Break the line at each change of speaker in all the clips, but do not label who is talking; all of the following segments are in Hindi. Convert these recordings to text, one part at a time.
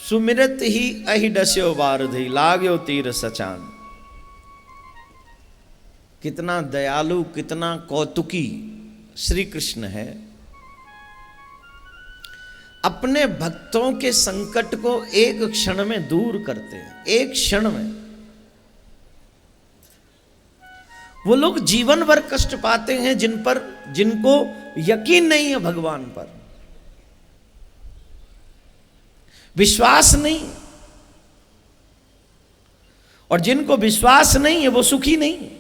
सुमिरत ही अहि डस्यो बारधि लाग्यो तीर सचान। कितना दयालु, कितना कौतुकी श्री कृष्ण है। अपने भक्तों के संकट को एक क्षण में दूर करते हैं, एक क्षण में। वो लोग जीवन भर कष्ट पाते हैं जिनको यकीन नहीं है भगवान पर, विश्वास नहीं, और जिनको विश्वास नहीं है वो सुखी नहीं।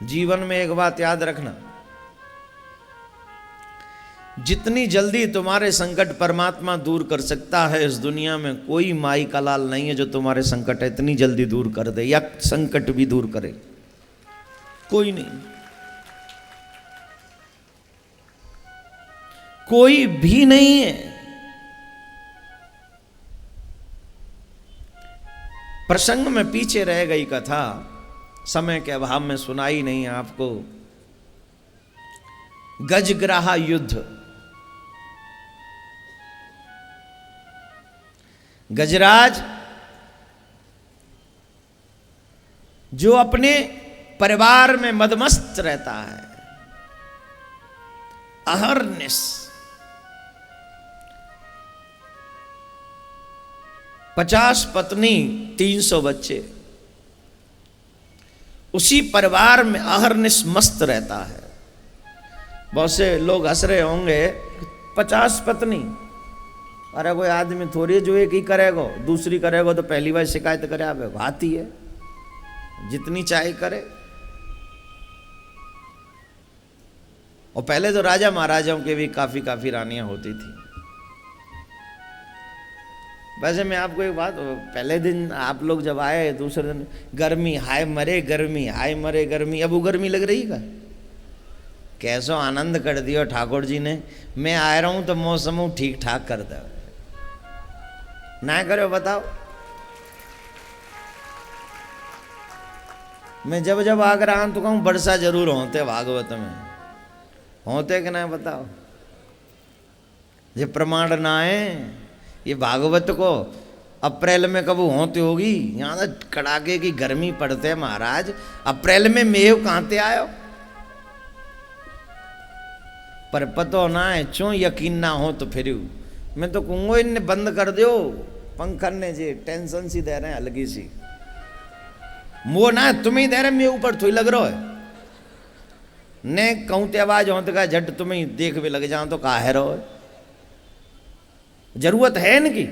जीवन में एक बात याद रखना, जितनी जल्दी तुम्हारे संकट परमात्मा दूर कर सकता है, इस दुनिया में कोई माई का लाल नहीं है जो तुम्हारे संकट इतनी जल्दी दूर कर दे या संकट भी दूर करे, कोई नहीं, कोई भी नहीं है। प्रसंग में पीछे रह गई कथा, समय के अभाव में सुनाई नहीं आपको। गजग्राह युद्ध। गजराज जो अपने परिवार में मदमस्त रहता है, अहर्निश 50 पत्नी 300 बच्चे, उसी परिवार में अहर्निश मस्त रहता है। बहुत से लोग हंस रहे होंगे, 50 पत्नी, अरे कोई आदमी थोड़ी जो एक ही करेगा, दूसरी करेगा तो पहली बार शिकायत करे आप हाथी है, जितनी चाहे करे। और पहले तो राजा महाराजाओं के भी काफी रानियां होती थी। वैसे मैं आपको एक बात, पहले दिन आप लोग जब आए, दूसरे दिन गर्मी, हाय मरे गर्मी, हाय मरे गर्मी। अब वो गर्मी लग रही का? कैसो आनंद कर दियो ठाकुर जी ने। मैं आ रहा हूं तो मौसम ठीक ठाक कर दो, ना करो बताओ। मैं जब जब आ रहा हूं तो कहूं वर्षा जरूर होते भागवत में, होते कि ना बताओ। ये प्रमाण ना है, ये भागवत को अप्रैल में कब होती होगी? यहाँ तो कड़ाके की गर्मी पड़ते है महाराज, अप्रैल में मेव कहाँ से आयो? पर पतो ना है, चो यकीन ना हो तो फिर मैं तो कहूँगा इन्हें बंद कर दो पंखा ने, जी टेंशन सी दे रहे हैं अलगी सी। वो ना तुम्हें दे रहे, मेरे ऊपर थोड़ी लग रहा है। ने कहूँ ते आवाज हो तो कहा झट तुम्हें देख भी लग जाओ तो कहा है रहो, जरूरत है इनकी,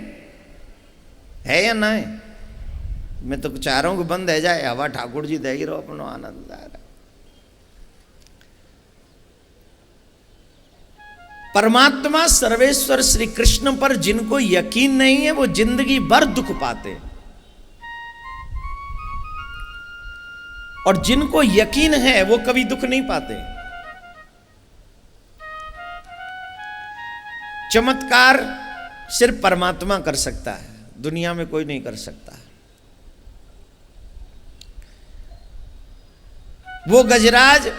है या ना है? मैं तो चाह रहा हूं कि बंद है जाए हवा, ठाकुर जी दे ही रहो अपनो आनंद आ रहा। परमात्मा सर्वेश्वर श्री कृष्ण पर जिनको यकीन नहीं है वो जिंदगी भर दुख पाते, और जिनको यकीन है वो कभी दुख नहीं पाते। चमत्कार सिर्फ परमात्मा कर सकता है, दुनिया में कोई नहीं कर सकता। वो गजराज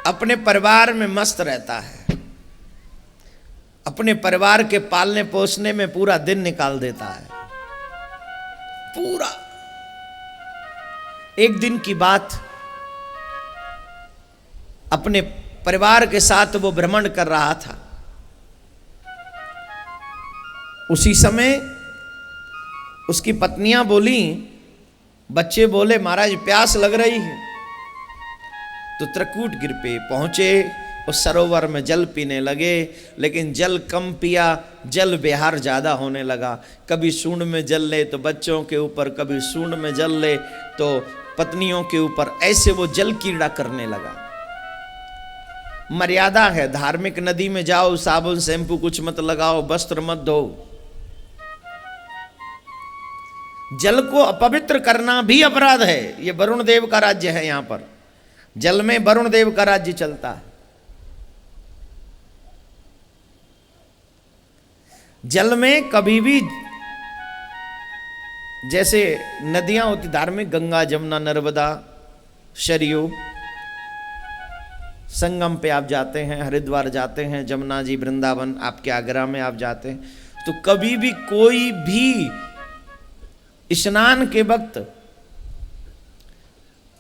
अपने परिवार में मस्त रहता है, अपने परिवार के पालने पोसने में पूरा दिन निकाल देता है। पूरा एक दिन की बात, अपने परिवार के साथ वो भ्रमण कर रहा था। उसी समय उसकी पत्नियां बोली, बच्चे बोले महाराज प्यास लग रही है। तो त्रिकूट गिर पे पहुंचे, उस सरोवर में जल पीने लगे, लेकिन जल कम पिया, जल बिहार ज्यादा होने लगा। कभी सूंड में जल ले तो बच्चों के ऊपर, कभी सूंड में जल ले तो पत्नियों के ऊपर, ऐसे वो जल कीड़ा करने लगा। मर्यादा है, धार्मिक नदी में जाओ, साबुन शैम्पू कुछ मत लगाओ, वस्त्र मत धो। जल को अपवित्र करना भी अपराध है। ये वरुण देव का राज्य है, यहां पर जल में वरुण देव का राज्य चलता है। जल में कभी भी, जैसे नदियां होती धार्मिक, गंगा जमुना नर्मदा सरयू संगम पे आप जाते हैं, हरिद्वार जाते हैं, जमुना जी, वृंदावन, आपके आगरा में आप जाते हैं, तो कभी भी कोई भी स्नान के वक्त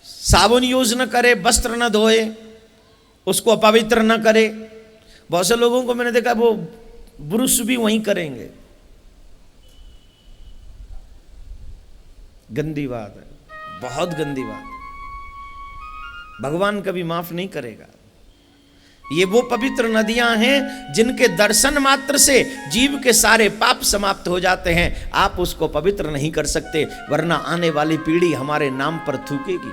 साबुन यूज न करे, वस्त्र न धोए, उसको अपवित्र न करे। बहुत से लोगों को मैंने देखा वो ब्रुश भी वहीं करेंगे। गंदी बात है, बहुत गंदी बात है। भगवान कभी माफ नहीं करेगा। ये वो पवित्र नदियां हैं जिनके दर्शन मात्र से जीव के सारे पाप समाप्त हो जाते हैं। आप उसको पवित्र नहीं कर सकते, वरना आने वाली पीढ़ी हमारे नाम पर थूकेगी,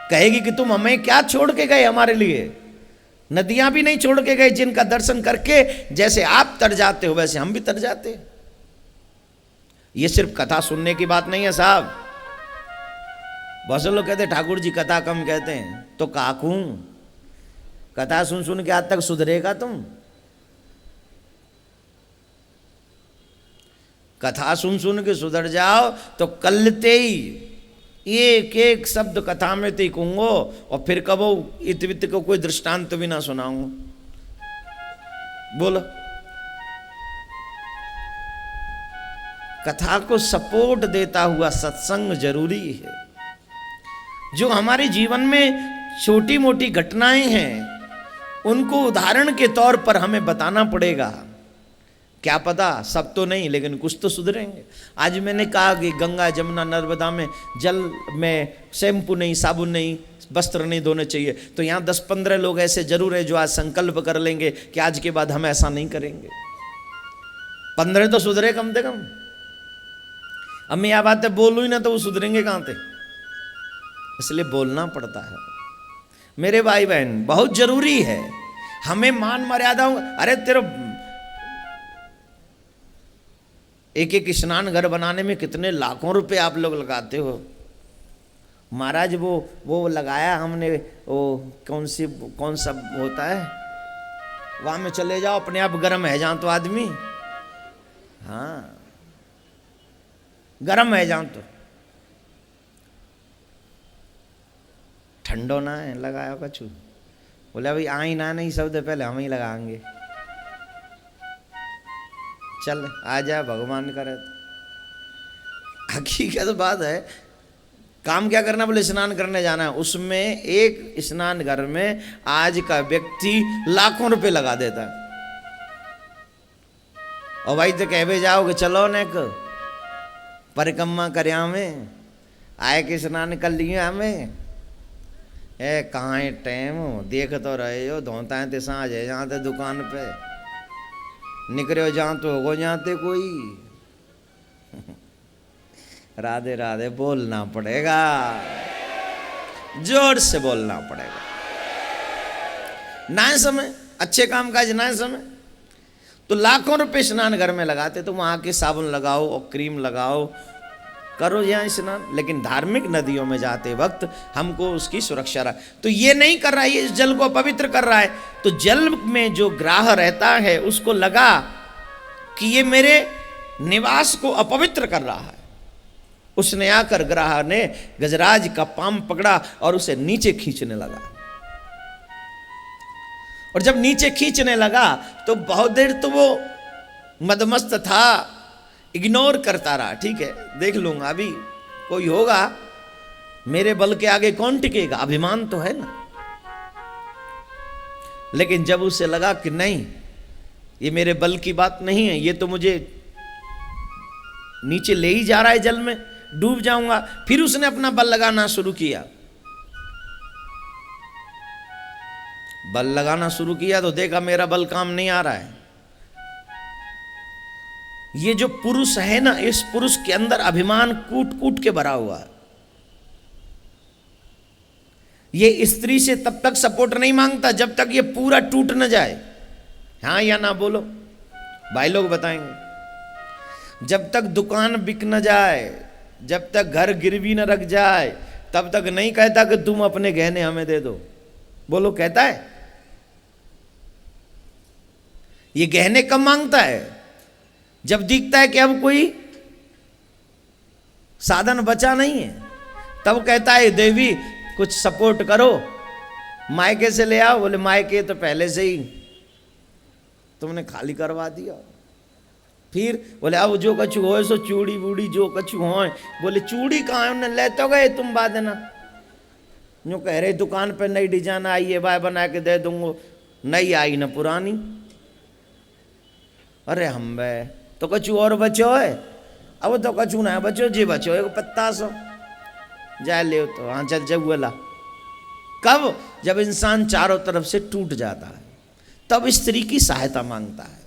कहेगी कि तुम हमें क्या छोड़ के गए हमारे लिए। नदियां भी नहीं छोड़ के गए जिनका दर्शन करके जैसे आप तर जाते हो वैसे हम भी तर जाते। ये सिर्फ कथा सुनने की बात नहीं है साहब। बहुत से लोग कहते हैं ठाकुर जी कथा कम कहते हैं, तो काकू कथा सुन सुन के आज तक सुधरेगा तुम? कथा सुन सुन के सुधर जाओ तो कलते ही एक एक शब्द कथा में तो कहूंगो, और फिर कबो इत वित्त को कोई दृष्टांत भी ना सुनाऊं। बोलो, कथा को सपोर्ट देता हुआ सत्संग जरूरी है। जो हमारे जीवन में छोटी मोटी घटनाएं हैं उनको उदाहरण के तौर पर हमें बताना पड़ेगा। क्या पता सब तो नहीं, लेकिन कुछ तो सुधरेंगे। आज मैंने कहा कि गंगा जमुना नर्मदा में जल में शैम्पू नहीं, साबुन नहीं, वस्त्र नहीं धोने चाहिए, तो यहाँ 10-15 लोग ऐसे जरूर है जो आज संकल्प कर लेंगे कि आज के बाद हम ऐसा नहीं करेंगे। 15 तो सुधरे कम से कम। अब मैं यह बात बोलूँ ही ना तो वो सुधरेंगे कहाँ से? इसलिए बोलना पड़ता है मेरे भाई बहन, बहुत जरूरी है। हमें मान मर्यादाओं, अरे तेरे एक एक स्नान घर बनाने में कितने लाखों रुपए आप लोग लगाते हो महाराज। वो लगाया हमने, वो कौन सा होता है, वहां में चले जाओ, अपने आप गर्म है जहां तो आदमी, हाँ गर्म है जहां तो ठंडो ना है, लगाया कछु। बोले भाई आई ना नहीं, सबसे पहले हम ही लगाएंगे। चल आ जाए भगवान करे तो। हकीकत बात है। काम क्या करना, बोले स्नान करने जाना है, उसमें एक स्नान घर में आज का व्यक्ति लाखों रुपए लगा देता है। और भाई तो कहवे जाओ कि चलो ने परिक्रमा करया में आए के स्नान कर लिए हमें, कहाँ है टाइम, देख तो रहे हो, धोता है ते सांझ है जहाँ ते दुकान पे निकले हो, जहाँ तो होगो जाते कोई। राधे राधे बोलना पड़ेगा, जोर से बोलना पड़ेगा। ना समय अच्छे काम काज ना समय तो लाखों रुपए स्नान घर में लगाते, तो वहाँ के साबुन लगाओ और क्रीम लगाओ, करो यहाँ स्नान। लेकिन धार्मिक नदियों में जाते वक्त हमको उसकी सुरक्षा रहा। तो ये नहीं कर रहा है, ये इस जल को अपवित्र कर रहा है, तो जल में जो ग्राह रहता है उसको लगा कि ये मेरे निवास को अपवित्र कर रहा है। उसने आकर ग्राह ने गजराज का पाम पकड़ा और उसे नीचे खींचने लगा। और जब नीचे खींचने लगा तो बहुत देर तो वो मदमस्त था, इग्नोर करता रहा। ठीक है देख लूंगा, अभी कोई होगा, मेरे बल के आगे कौन टिकेगा, अभिमान तो है ना। लेकिन जब उसे लगा कि नहीं ये मेरे बल की बात नहीं है, ये तो मुझे नीचे ले ही जा रहा है, जल में डूब जाऊंगा, फिर उसने अपना बल लगाना शुरू किया। बल लगाना शुरू किया तो देखा मेरा बल काम नहीं आ रहा है। ये जो पुरुष है ना, इस पुरुष के अंदर अभिमान कूट कूट के भरा हुआ है। ये स्त्री से तब तक सपोर्ट नहीं मांगता जब तक ये पूरा टूट न जाए। हाँ या ना बोलो, भाई लोग बताएंगे। जब तक दुकान बिक न जाए, जब तक घर गिरवी न रख जाए, तब तक नहीं कहता कि तुम अपने गहने हमें दे दो। बोलो कहता है? ये गहने कब मांगता है? जब दिखता है कि अब कोई साधन बचा नहीं है, तब कहता है देवी कुछ सपोर्ट करो, मायके से ले आओ। बोले मायके तो पहले से ही तुमने खाली करवा दिया। फिर बोले अब जो कछु हो सो चूड़ी बूड़ी जो कछु हो। बोले चूड़ी कहाँ है, उन्हें ले तो गए तुम बाद ना। जो कह रहे दुकान पे नई डिजाइन आई है भाई बना के दे दूंगो, नई आई ना पुरानी। अरे हम बे तो कछु और बचो है, अब तो कछु ना बचो, जी बचो एक पत्ता सो जा ले तो। हाँ चल जब बोला कब, जब इंसान चारों तरफ से टूट जाता है तब स्त्री की सहायता मांगता है।